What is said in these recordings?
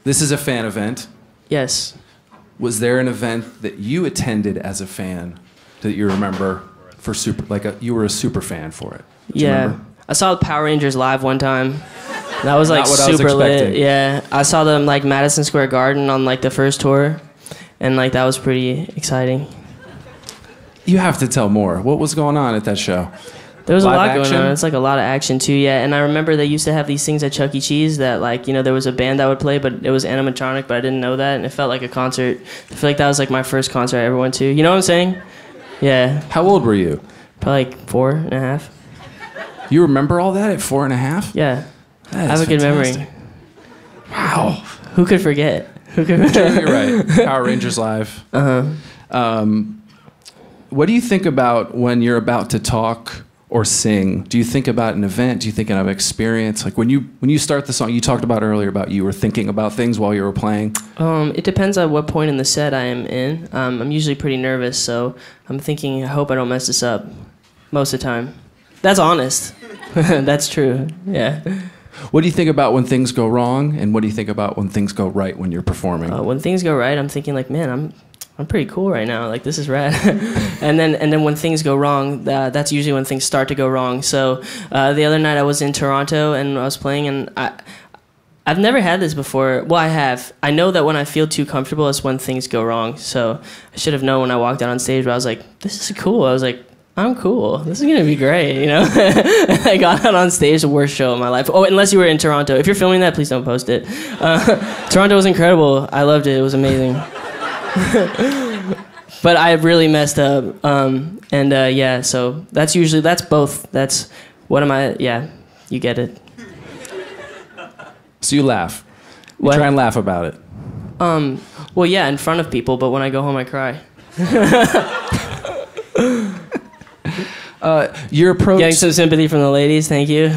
This is a fan event. Yes. Was there an event that you attended as a fan that you remember for you were a super fan for it? Do you remember? I saw the Power Rangers live one time. That was like Not what I was super lit. expecting. Yeah, I saw them like Madison Square Garden on like the first tour, and like that was pretty exciting. You have to tell more. What was going on at that show? There was Live a lot action? going on. It's like a lot of action too, yeah. And I remember they used to have these things at Chuck E. Cheese that like, you know, there was a band that would play, but it was animatronic, but I didn't know that, and it felt like a concert. I feel like that was like my first concert I ever went to. You know what I'm saying? Yeah. How old were you? Probably like 4.5. You remember all that at 4.5? Yeah. That I is have a good fantastic. memory. Wow. Who could forget? Who could You're right. Power Rangers live. What do you think about when you're about to talk or sing? Do you think about an event? Do you think of an experience? Like when you start the song, you talked about earlier about you were thinking about things while you were playing. It depends on what point in the set I am in. I'm usually pretty nervous, so I'm thinking, I hope I don't mess this up most of the time. That's honest. That's true, yeah. What do you think about when things go wrong, and what do you think about when things go right when you're performing? When things go right, I'm thinking like, man, I'm pretty cool right now. Like, this is rad. and then when things go wrong, that's usually when things start to go wrong. So the other night I was in Toronto and I was playing, and I've never had this before. Well, I have. I know that when I feel too comfortable, it's when things go wrong. So I should have known when I walked out on stage, but I was like, this is cool. I was like, I'm cool. This is going to be great, you know? I got out on stage, the worst show of my life. Oh, unless you were in Toronto. If you're filming that, please don't post it. Toronto was incredible. I loved it. It was amazing. But I really messed up. Yeah, so that's both. That's, what am I, yeah, you get it. So you laugh. You What? try and laugh about it. Well, yeah, in front of people, but when I go home, I cry. Your approach... Getting some sympathy from the ladies, thank you.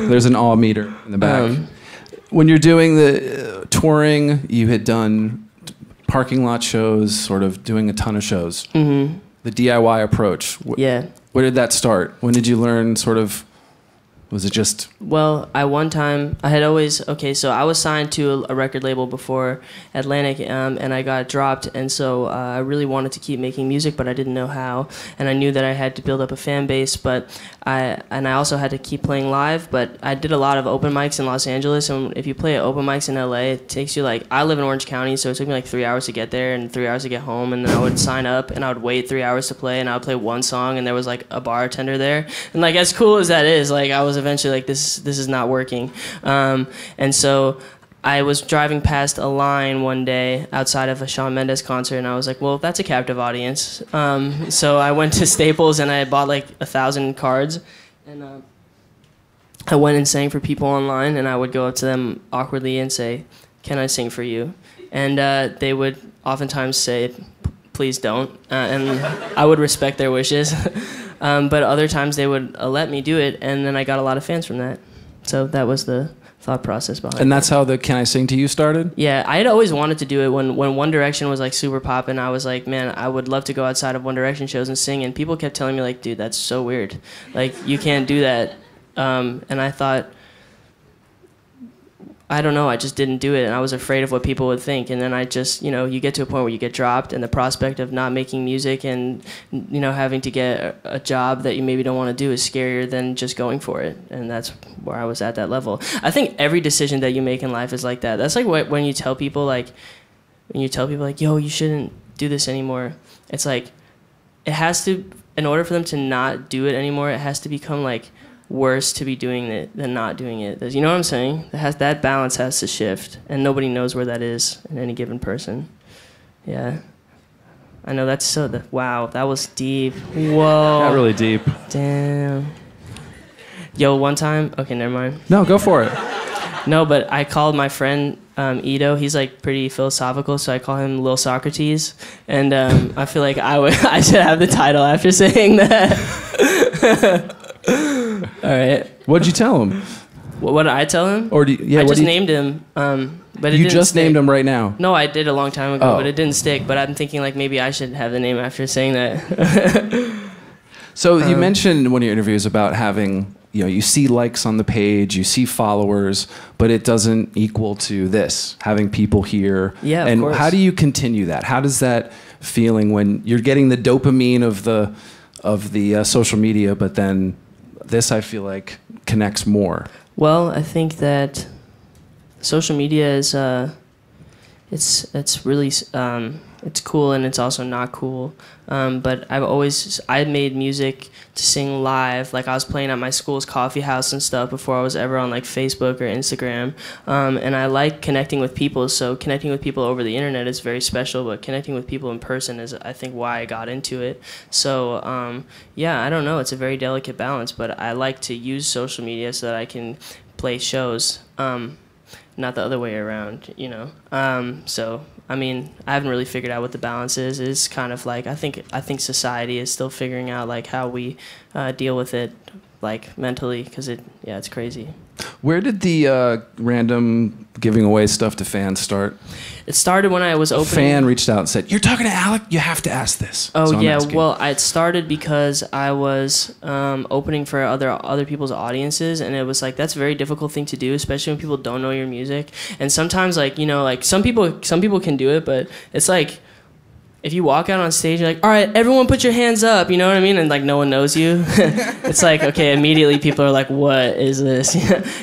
There's an awe meter in the back. When you're doing the touring, you had done parking lot shows, sort of doing a ton of shows. Mm-hmm. The DIY approach. Yeah. Where did that start? When did you learn sort of... Was it just... Well, one time, I had always... Okay, so I was signed to a record label before Atlantic, and I got dropped, and so I really wanted to keep making music, but I didn't know how, and I knew that I had to build up a fan base, but I also had to keep playing live, but I did a lot of open mics in Los Angeles, and if you play at open mics in LA, it takes you like... I live in Orange County, so it took me like 3 hours to get there, and 3 hours to get home, and then I would sign up, and I would wait 3 hours to play, and I would play one song, and there was like a bartender there, and like as cool as that is, like I was eventually like, this is not working. And so I was driving past a line one day outside of a Shawn Mendes concert, and I was like, well, that's a captive audience. So I went to Staples and I bought like 1,000 cards, and I went and sang for people online, and I would go up to them awkwardly and say, can I sing for you? And they would oftentimes say, please don't, and I would respect their wishes. But other times they would let me do it, and then I got a lot of fans from that. So that was the thought process behind it. And that's how the Can I Sing to You started? Yeah, I had always wanted to do it when One Direction was like super poppin'. I was like, man, I would love to go outside of One Direction shows and sing, and people kept telling me like, dude, that's so weird. Like, you can't do that. And I thought, I don't know, I just didn't do it, and I was afraid of what people would think. And then I just, you know, you get to a point where you get dropped, and the prospect of not making music and, you know, having to get a job that you maybe don't want to do is scarier than just going for it. And that's where I was at that level. I think every decision that you make in life is like that. That's like when you tell people like, yo, you shouldn't do this anymore. It's like, it has to, in order for them to not do it anymore, it has to become like worse to be doing it than not doing it. You know what I'm saying? That balance has to shift, and nobody knows where that is in any given person. Yeah. I know that's so... Wow, that was deep. Whoa. Got really deep. Damn. Yo, one time... Okay, never mind. No, go for it. No, but I called my friend Ito. He's like pretty philosophical, so I call him Lil Socrates. And I feel like I should have the title after saying that. All right. What'd you tell him? What did I tell him? Or I just named him. But it you didn't just stick. named him right now? No, I did a long time ago, Oh. but it didn't stick. But I'm thinking like maybe I should have the name after saying that. So you mentioned in one of your interviews about having you see likes on the page, you see followers, but it doesn't equal to this, having people here. Yeah, and of course. how do you continue that? How does that feeling when you're getting the dopamine of the social media, but then this, I feel like, connects more? Well, I think that social media is it's really it's cool and it's also not cool. But I made music to sing live. Like I was playing at my school's coffee house and stuff before I was ever on like Facebook or Instagram. And I like connecting with people. So connecting with people over the internet is very special, but connecting with people in person is, I think, why I got into it. So yeah, I don't know. It's a very delicate balance, but I like to use social media so that I can play shows. Not the other way around, you know. So I mean, I haven't really figured out what the balance is. It's kind of like I think society is still figuring out like how we deal with it, like mentally, because it's crazy. Where did the random giving away stuff to fans start? It started when I was opening. A fan reached out and said, "You're talking to Alec. You have to ask this." Oh so yeah, well, it started because I was opening for other people's audiences, and it was like that's a very difficult thing to do, especially when people don't know your music. And sometimes, like like some people can do it, but it's like if you walk out on stage, you're like, all right, everyone put your hands up, you know what I mean? And like no one knows you. It's like, okay, immediately people are like, what is this?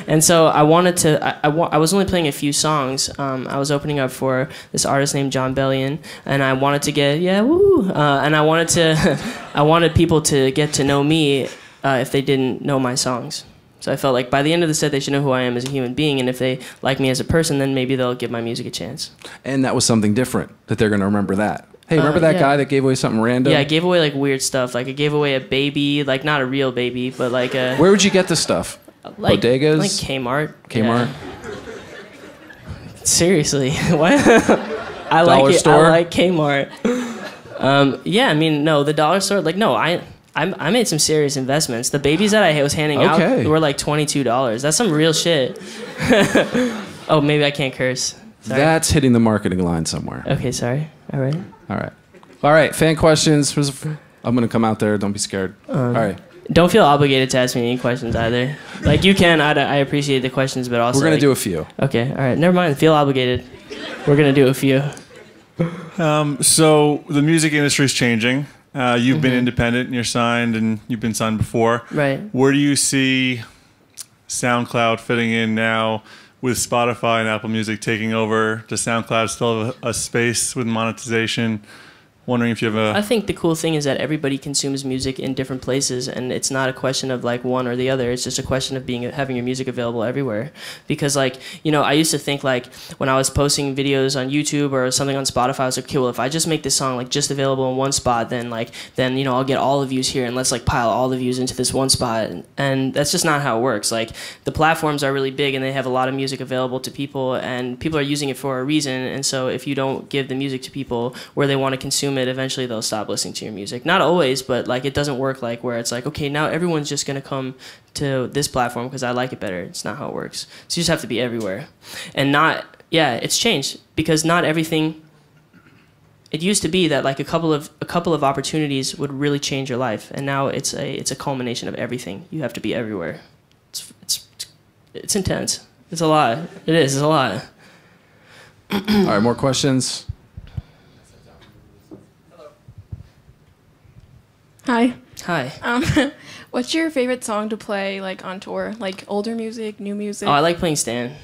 And so I wanted to, I was only playing a few songs. I was opening up for this artist named John Bellion, and I wanted to get, and I wanted people to get to know me if they didn't know my songs. So I felt like by the end of the set, they should know who I am as a human being, and if they like me as a person, then maybe they'll give my music a chance. And that was something different, that they're going to remember that. Hey, remember that guy that gave away something random? Yeah, I gave away like weird stuff. Like I gave away a baby, like not a real baby, but like a... Where would you get this stuff? Like, bodegas? Like Kmart. Kmart? Yeah. Seriously. What? I Dollar like it. store? I like Kmart. Yeah, I mean, no, the dollar store, like, no, I made some serious investments. The babies that I was handing out were like $22. That's some real shit. Oh, maybe I can't curse. Sorry. That's hitting the marketing line somewhere. Okay, sorry. All right. All right. Fan questions. I'm going to come out there. Don't be scared. All right. Don't feel obligated to ask me any questions either. Like you can. I appreciate the questions, but also we're going to do a few. Okay. All right. Never mind. Feel obligated. We're going to do a few. So the music industry is changing. You've been independent and you're signed, and you've been signed before. Right. Where do you see SoundCloud fitting in now with Spotify and Apple Music taking over? Does SoundCloud still have a space with monetization? Wondering if you have a... I think the cool thing is that everybody consumes music in different places, and it's not a question of like one or the other. It's just a question of having your music available everywhere. Because like, I used to think like when I was posting videos on YouTube or something on Spotify, I was like, okay, well, if I just make this song like just available in one spot, then I'll get all the views here, and let's like pile all the views into this one spot. And that's just not how it works. Like the platforms are really big and they have a lot of music available to people, and people are using it for a reason. And so if you don't give the music to people where they want to consume it, eventually they'll stop listening to your music. Not always, but like it doesn't work like where it's like, okay, now everyone's just gonna come to this platform because I like it better. It's not how it works. So you just have to be everywhere. And it's changed because not everything. It used to be that like a couple of opportunities would really change your life, and now it's a culmination of everything. You have to be everywhere. It's intense. It's a lot. It is. It's a lot. All right, more questions. Hi. Hi. What's your favorite song to play like on tour? Like older music, new music? Oh, I like playing Stan.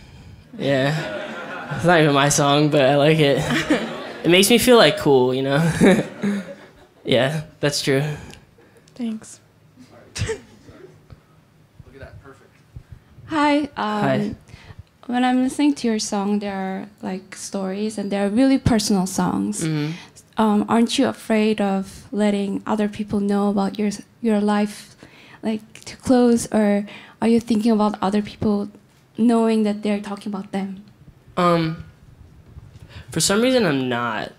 Yeah. It's not even my song, but I like it. It makes me feel like cool, Yeah, that's true. Thanks. Look at that, perfect. Hi. Hi. When I'm listening to your song, there are like stories, and they're really personal songs. Mm-hmm. Aren't you afraid of letting other people know about your life, like too close, or are you thinking about other people knowing that they're talking about them? For some reason, I'm not.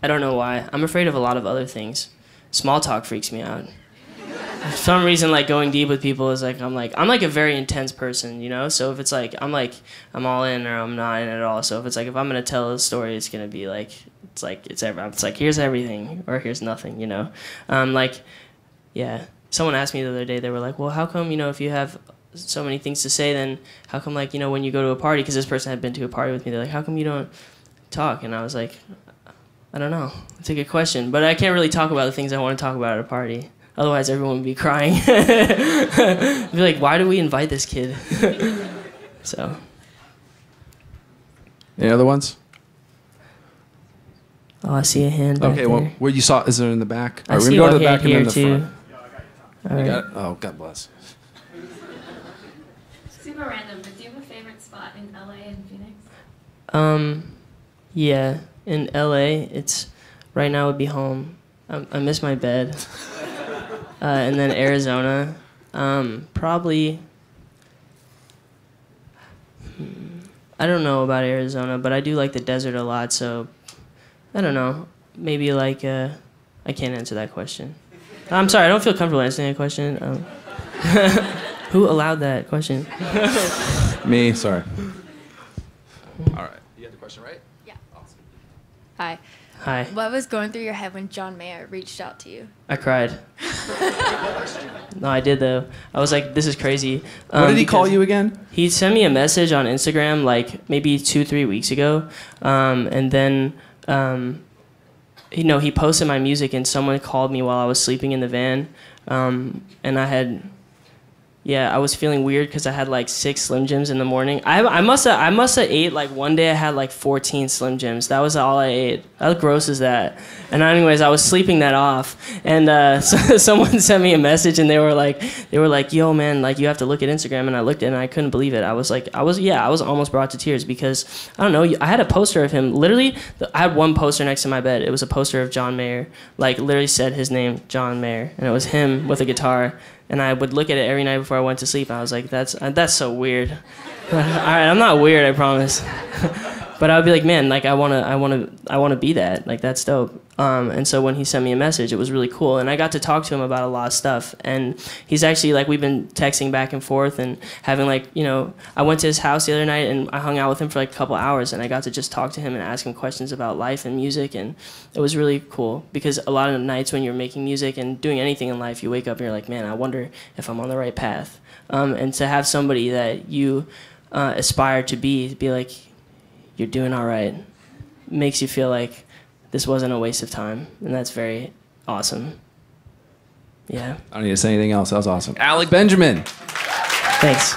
I don't know why. I'm afraid of a lot of other things. Small talk freaks me out. For some reason, like going deep with people is like I'm like a very intense person, So if it's like I'm all in or I'm not in at all. So if it's like if I'm gonna tell a story, it's gonna be like it's like here's everything or here's nothing, Yeah. someone asked me the other day, they were like, well, how come, if you have so many things to say, then how come, like, when you go to a party, because this person had been to a party with me, they're like, how come you don't talk? And I was like, I don't know. It's a good question. But I can't really talk about the things I want to talk about at a party. Otherwise, everyone would be crying. Be like, why do we invite this kid? So. Any other ones? Oh, I see a hand back Okay, well, there. where you saw, is it in the back? I All right, see we're going to the one back hand and then here, the too. front. All You right. got it? Oh, God bless. Super random, but do you have a favorite spot in LA and Phoenix? Yeah, in LA, it's right now would be home. I miss my bed. And then Arizona, probably. I don't know about Arizona, but I do like the desert a lot. So, I don't know. Maybe like I can't answer that question. I'm sorry, I don't feel comfortable answering that question. Who allowed that question? Me, sorry. All right. You had the question right? Yeah. Hi. Hi. What was going through your head when John Mayer reached out to you? I cried. No, I did though. I was like, this is crazy. What did he call because you again? He sent me a message on Instagram like maybe 2-3 weeks ago, and then he posted my music and someone called me while I was sleeping in the van, and I was feeling weird because I had like 6 Slim Jims in the morning. I must have ate like one day I had like 14 Slim Jims. That was all I ate. How gross is that? And anyways, I was sleeping that off, and so someone sent me a message and they were like, yo man, like you have to look at Instagram. And I looked at it and I couldn't believe it. I was almost brought to tears because I don't know. I had a poster of him. Literally, I had one poster next to my bed. It was a poster of John Mayer. Like literally said his name, John Mayer, and it was him with a guitar. And I would look at it every night before I went to sleep. I was like, that's so weird. All right, I'm not weird, I promise. But I would be like, man, like I wanna be that. Like that's dope. And so when he sent me a message, it was really cool. And I got to talk to him about a lot of stuff. And he's actually like, we've been texting back and forth and having like, I went to his house the other night and I hung out with him for like a couple hours and I got to just talk to him and ask him questions about life and music. And it was really cool because a lot of nights when you're making music and doing anything in life, you wake up and you're like, man, I wonder if I'm on the right path. And to have somebody that you aspire to be like, you're doing all right, makes you feel like this wasn't a waste of time, and that's very awesome. Yeah. I don't need to say anything else. That was awesome. Alec Benjamin. Thanks.